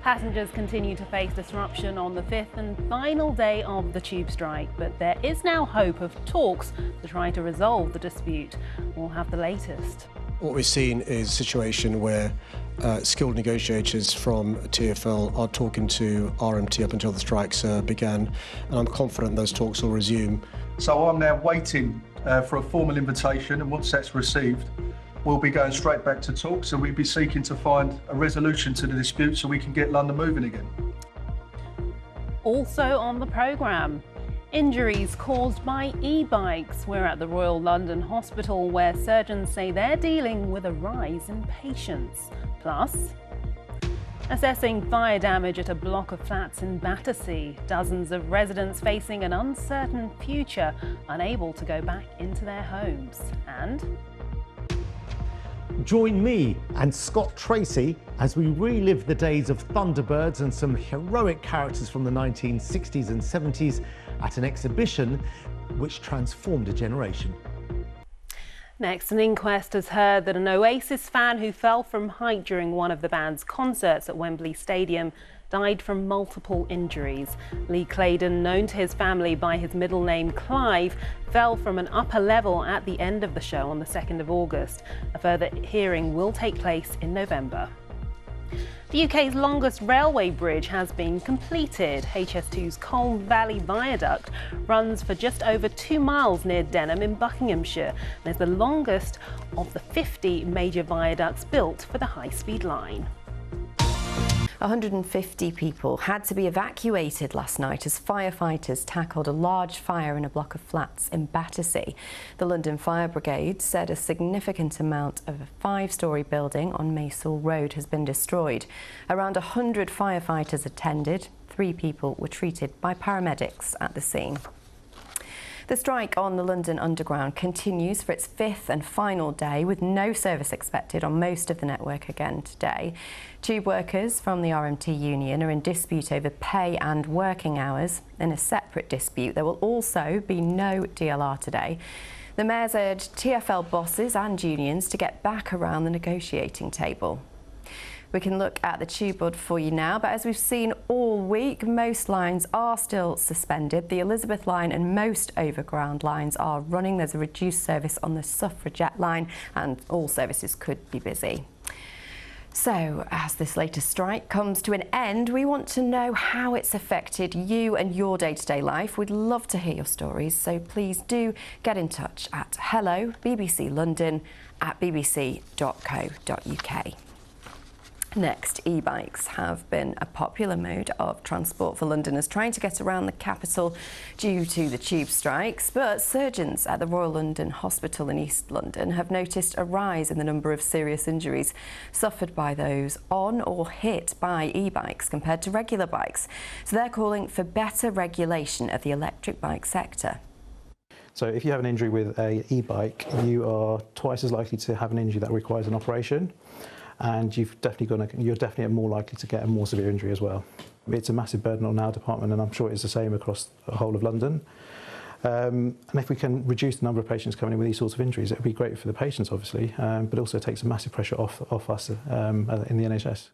Passengers continue to face disruption on the fifth and final day of the tube strike, but there is now hope of talks to try to resolve the dispute. We'll have the latest. What we're seeing is a situation where skilled negotiators from TfL are talking to RMT up until the strikes began, and I'm confident those talks will resume. So I'm now waiting for a formal invitation, and once that's received, we'll be going straight back to talks, and we'll be seeking to find a resolution to the dispute so we can get London moving again. Also on the programme, injuries caused by e-bikes. We're at the Royal London Hospital where surgeons say they're dealing with a rise in patients. Plus, assessing fire damage at a block of flats in Battersea. Dozens of residents facing an uncertain future, unable to go back into their homes. And join me and Scott Tracy as we relive the days of Thunderbirds and some heroic characters from the 1960s and 70s at an exhibition which transformed a generation. Next, an inquest has heard that an Oasis fan who fell from height during one of the band's concerts at Wembley Stadium died from multiple injuries. Lee Claydon, known to his family by his middle name Clive, fell from an upper level at the end of the show on the 2nd of August. A further hearing will take place in November. The UK's longest railway bridge has been completed. HS2's Colne Valley Viaduct runs for just over 2 miles near Denham in Buckinghamshire and is the longest of the 50 major viaducts built for the high-speed line. 150 people had to be evacuated last night as firefighters tackled a large fire in a block of flats in Battersea. The London Fire Brigade said a significant amount of a 5-storey building on Maysall Road has been destroyed. Around 100 firefighters attended. 3 people were treated by paramedics at the scene. The strike on the London Underground continues for its 5th and final day, with no service expected on most of the network again today. Tube workers from the RMT union are in dispute over pay and working hours. In a separate dispute, there will also be no DLR today. The Mayor's urged TfL bosses and unions to get back around the negotiating table. We can look at the tube board for you now, but as we've seen all week, most lines are still suspended. The Elizabeth line and most overground lines are running. There's a reduced service on the Suffragette line and all services could be busy. So, as this latest strike comes to an end, we want to know how it's affected you and your day-to-day life. We'd love to hear your stories, so please do get in touch at hello@bbclondon@bbc.co.uk. Next, e-bikes have been a popular mode of transport for Londoners trying to get around the capital due to the tube strikes, but surgeons at the Royal London Hospital in East London have noticed a rise in the number of serious injuries suffered by those on or hit by e-bikes compared to regular bikes. So they're calling for better regulation of the electric bike sector. So if you have an injury with an e-bike, you are twice as likely to have an injury that requires an operation. And you're definitely more likely to get a more severe injury as well. It's a massive burden on our department, and I'm sure it's the same across the whole of London. And if we can reduce the number of patients coming in with these sorts of injuries, it would be great for the patients, obviously, but also takes a massive pressure off us in the NHS.